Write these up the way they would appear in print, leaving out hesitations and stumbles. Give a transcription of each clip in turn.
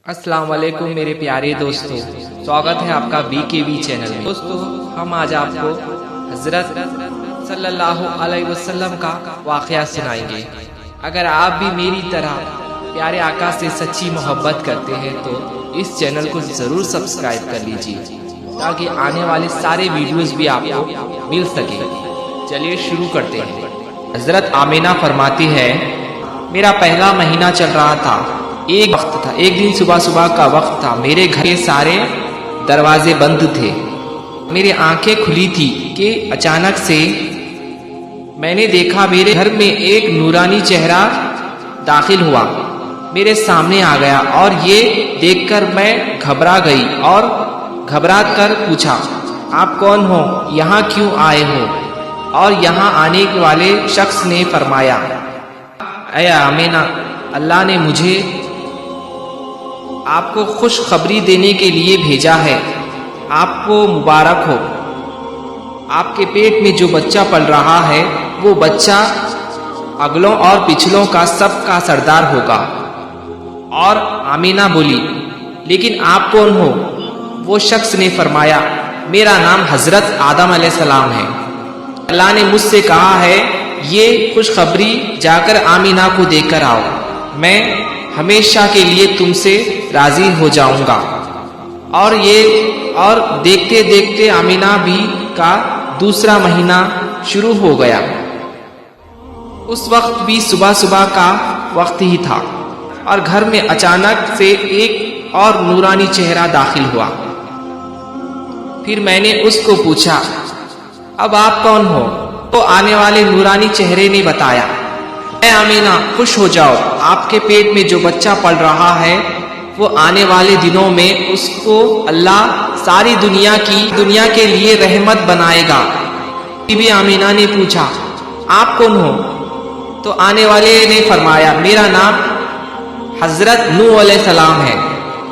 अस्सलाम वालेकुम मेरे प्यारे दोस्तों, स्वागत है आपका BKB चैनल में। दोस्तों, हम आज आपको हजरत सल्लल्लाहु अलैहि वसल्लम का वाक़या सुनाएंगे। अगर आप भी मेरी तरह प्यारे आका से सच्ची मोहब्बत करते हैं तो इस चैनल को ज़रूर सब्सक्राइब कर लीजिए ताकि आने वाले सारे वीडियोस भी आपको मिल सके। चलिए शुरू करते हैं। हजरत आमिना फरमाती है, मेरा पहला महीना चल रहा था। एक वक्त था, एक दिन सुबह सुबह का वक्त था। मेरे घर के सारे दरवाजे बंद थे। मेरी आंखें खुली थी कि अचानक से मैंने देखा मेरे घर में एक नूरानी चेहरा दाखिल हुआ, मेरे सामने आ गया और ये देखकर मैं घबरा गई और घबरा कर पूछा, आप कौन हो, यहाँ क्यों आए हो? और यहाँ आने वाले शख्स ने फरमाया, ऐ आमिना, अल्लाह ने मुझे आपको खुशखबरी देने के लिए भेजा है। आपको मुबारक हो। आपके पेट में जो बच्चा पल रहा है वो बच्चा अगलों और पिछलों का सबका सरदार होगा। और आमिना बोली, लेकिन आप कौन हो? वो शख्स ने फरमाया, मेरा नाम हजरत आदम अलैहिस्सलाम है। अल्लाह ने मुझसे कहा है ये खुशखबरी जाकर आमिना को देकर आओ, मैं हमेशा के लिए तुमसे राजी हो जाऊंगा। और देखते देखते आमिना भी का दूसरा महीना शुरू हो गया। उस वक्त भी सुबह सुबह का वक्त ही था और घर में अचानक से एक और नूरानी चेहरा दाखिल हुआ। फिर मैंने उसको पूछा, अब आप कौन हो? तो आने वाले नूरानी चेहरे ने बताया, ऐ आमिना, खुश हो जाओ, आपके पेट में जो बच्चा पल रहा है वो आने वाले दिनों में उसको अल्लाह सारी दुनिया के लिए रहमत बनाएगा। बीबी आमिना ने पूछा, आप कौन हो? तो आने वाले ने फरमाया, मेरा नाम हजरत नूह अलैहिस्सलाम है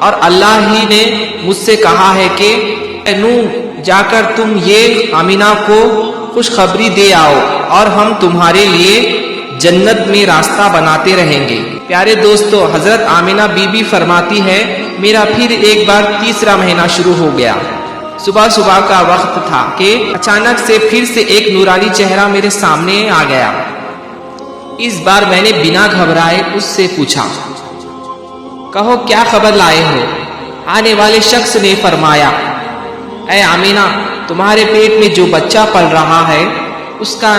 और अल्लाह ही ने मुझसे कहा है कि ऐ नूह, जाकर तुम ये आमिना को खुशखबरी दे आओ और हम तुम्हारे लिए जन्नत में रास्ता बनाते रहेंगे। प्यारे दोस्तों, हजरत आमिना बीबी फरमाती है, मेरा फिर एक बार तीसरा महीना शुरू हो गया। सुबह सुबह का वक्त था कि अचानक से फिर से एक नूरानी चेहरा मेरे सामने आ गया। इस बार मैंने बिना घबराए उससे पूछा, कहो क्या खबर लाए हो? आने वाले शख्स ने फरमाया, ऐ आमिना, तुम्हारे पेट में जो बच्चा पल रहा है उसका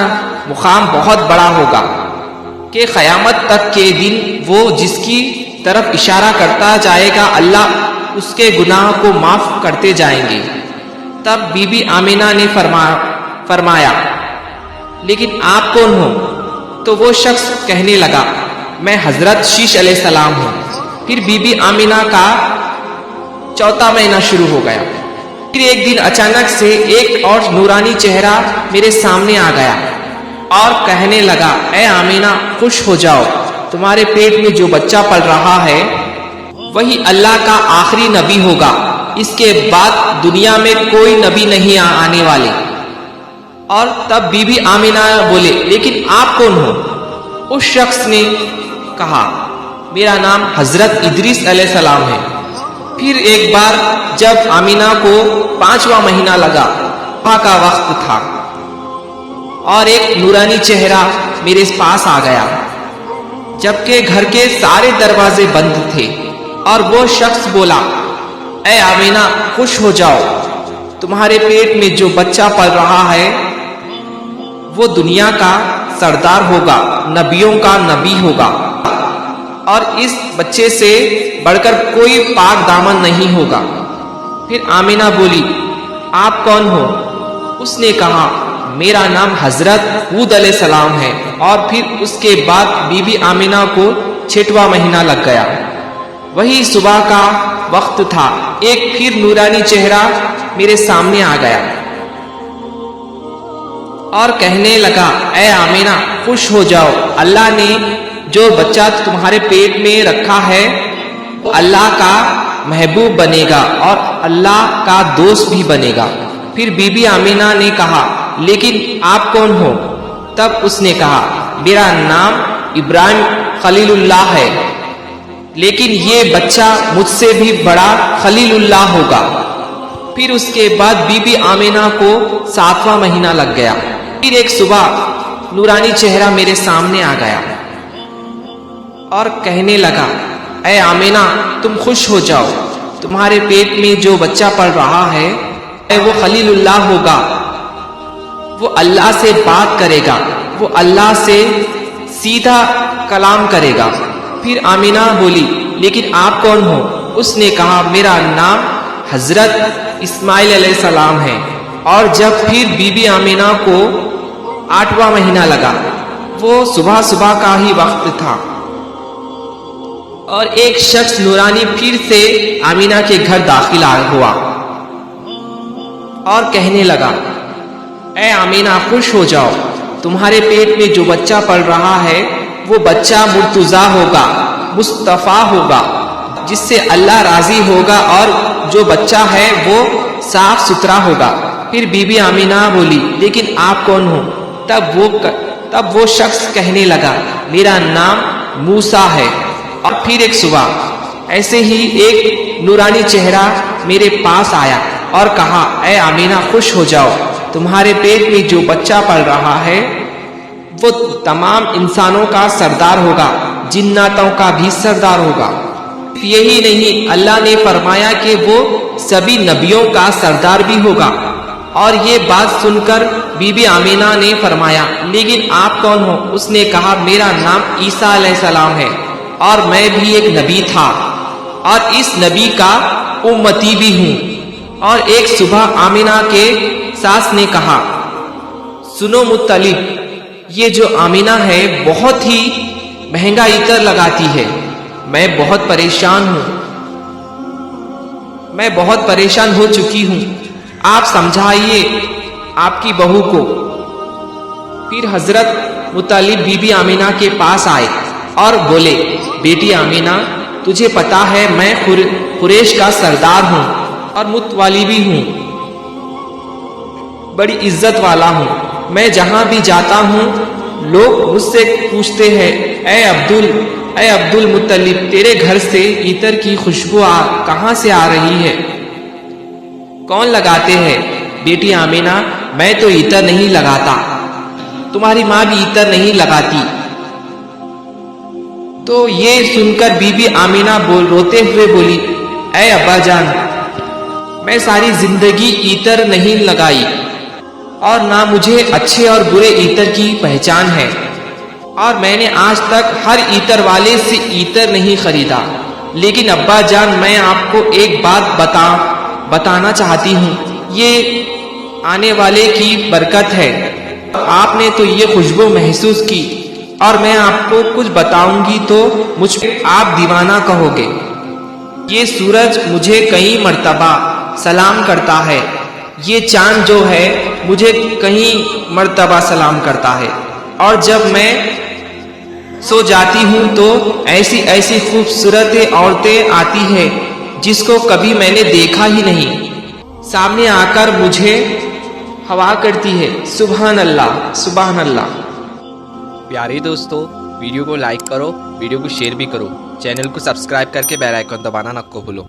मुकाम बहुत बड़ा होगा कि क़यामत तक के दिन वो जिसकी तरफ इशारा करता जाएगा अल्लाह उसके गुनाह को माफ करते जाएंगे। तब बीबी आमिना ने फरमाया, लेकिन आप कौन हो? तो वो शख्स कहने लगा, मैं हजरत शीश अलैहिस्सलाम हूँ। फिर बीबी आमिना का चौथा महीना शुरू हो गया। फिर एक दिन अचानक से एक और नूरानी चेहरा मेरे सामने आ गया और कहने लगा, ऐ आमिना, खुश हो जाओ, तुम्हारे पेट में जो बच्चा पल रहा है वही अल्लाह का आखिरी नबी होगा। इसके बाद दुनिया में कोई नबी नहीं आने वाले। और तब बीबी आमिना बोले, लेकिन आप कौन हो? उस शख्स ने कहा, मेरा नाम हजरत इदरीस अलैहिस्सलाम है। फिर एक बार जब आमिना को 5वां महीना लगा, वहाँ का वक्त था और एक नूरानी चेहरा मेरे पास आ गया, जबकि घर के सारे दरवाजे बंद थे। और वो शख्स बोला, ऐ आमिना, खुश हो जाओ, तुम्हारे पेट में जो बच्चा पल रहा है वो दुनिया का सरदार होगा, नबियों का नबी होगा और इस बच्चे से बढ़कर कोई पाक दामन नहीं होगा। फिर आमिना बोली, आप कौन हो? उसने कहा, मेरा नाम हजरत हूद अलैहिस्सलाम है। और फिर उसके बाद बीबी आमिना को 6वां महीना लग गया। वही सुबह का वक्त था। एक फिर नूरानी चेहरा मेरे सामने आ गया और कहने लगा, ऐ आमिना, खुश हो जाओ, अल्लाह ने जो बच्चा तुम्हारे पेट में रखा है वो अल्लाह का महबूब बनेगा और अल्लाह का दोस्त भी बनेगा। फिर बीबी आमिना ने कहा, लेकिन आप कौन हो? तब उसने कहा, मेरा नाम इब्राहिम खलीलुल्लाह है। لیکن یہ بچہ مجھ سے بھی بڑا خلیل اللہ ہوگا۔ پھر اس کے بعد بی بی آمینہ کو 7واں مہینہ لگ گیا۔ پھر ایک صبح نورانی چہرہ میرے سامنے آ گیا اور کہنے لگا، اے آمینہ تم خوش ہو جاؤ، تمہارے پیٹ میں جو بچہ پل رہا ہے وہ خلیل اللہ ہوگا، وہ اللہ سے بات کرے گا، وہ اللہ سے سیدھا کلام کرے گا۔ پھر آمینہ بولی، لیکن آپ کون ہو؟ اس نے کہا، میرا نام حضرت اسماعیل علیہ السلام ہے۔ اور جب پھر بی بی آمینہ کو 8واں مہینہ لگا، وہ صبح صبح کا ہی وقت تھا، اور ایک شخص نورانی پھر سے آمینہ کے گھر داخل ہوا اور کہنے لگا، اے آمینہ خوش ہو جاؤ، تمہارے پیٹ میں جو بچہ پل رہا ہے وہ بچہ مرتضیٰ ہوگا، مصطفیٰ ہوگا، جس سے اللہ راضی ہوگا، اور جو بچہ ہے وہ صاف ستھرا ہوگا۔ پھر بی بی آمینہ بولی، لیکن آپ کون ہو؟ تب وہ شخص کہنے لگا، میرا نام موسیٰ ہے۔ اور پھر ایک صبح ایسے ہی ایک نورانی چہرہ میرے پاس آیا اور کہا، اے آمینہ خوش ہو جاؤ، تمہارے پیٹ میں جو بچہ پل رہا ہے وہ تمام انسانوں کا سردار ہوگا، جناتوں کا بھی سردار ہوگا۔ یہی نہیں، اللہ نے فرمایا کہ وہ سبھی نبیوں کا سردار بھی ہوگا۔ اور یہ بات سن کر بی بی آمینہ نے فرمایا، لیکن آپ کون ہو؟ اس نے کہا، میرا نام عیسیٰ علیہ السلام ہے، اور میں بھی ایک نبی تھا، اور اس نبی کا امتی بھی ہوں۔ اور ایک صبح آمینہ کے ساس نے کہا، سنو مطلب، یہ جو آمینہ ہے بہت ہی مہنگا عطر لگاتی ہے، میں بہت پریشان ہو چکی ہوں، آپ سمجھائیے آپ کی بہو کو۔ پھر حضرت مطلب بی بی آمینہ کے پاس آئے اور بولے، بیٹی آمینہ تجھے پتا ہے میں قریش کا سردار ہوں اور متوالی بھی ہوں، بڑی عزت والا ہوں، میں جہاں بھی جاتا ہوں لوگ مجھ سے پوچھتے ہیں، اے عبد المطلب تیرے گھر سے عطر کی خوشبو کہاں سے آ رہی ہے؟ کون لگاتے ہیں؟ بیٹی آمینہ میں تو عطر نہیں لگاتا، تمہاری ماں بھی عطر نہیں لگاتی۔ تو یہ سن کر بی بی آمینہ روتے ہوئے بولی، اے ابا جان، میں ساری زندگی عطر نہیں لگائی، اور نہ مجھے اچھے اور برے عطر کی پہچان ہے، اور میں نے آج تک ہر عطر والے سے عطر نہیں خریدا، لیکن ابا جان میں آپ کو ایک بات بتانا چاہتی ہوں، یہ آنے والے کی برکت ہے، آپ نے تو یہ خوشبو محسوس کی، اور میں آپ کو کچھ بتاؤں گی تو مجھ پہ آپ دیوانہ کہو گے۔ یہ سورج مجھے کئی مرتبہ سلام کرتا ہے، یہ چاند جو ہے مجھے کئی مرتبہ سلام کرتا ہے، اور جب میں سو جاتی ہوں تو ایسی خوبصورت عورتیں آتی ہیں جس کو کبھی میں نے دیکھا ہی نہیں، سامنے آ کر مجھے ہوا کرتی ہے، سبحان اللہ سبحان اللہ۔ پیارے دوستو، ویڈیو کو لائک کرو، ویڈیو کو شیئر بھی کرو، چینل کو سبسکرائب کر کے بیل آئیکن دبانا نہ بھولو۔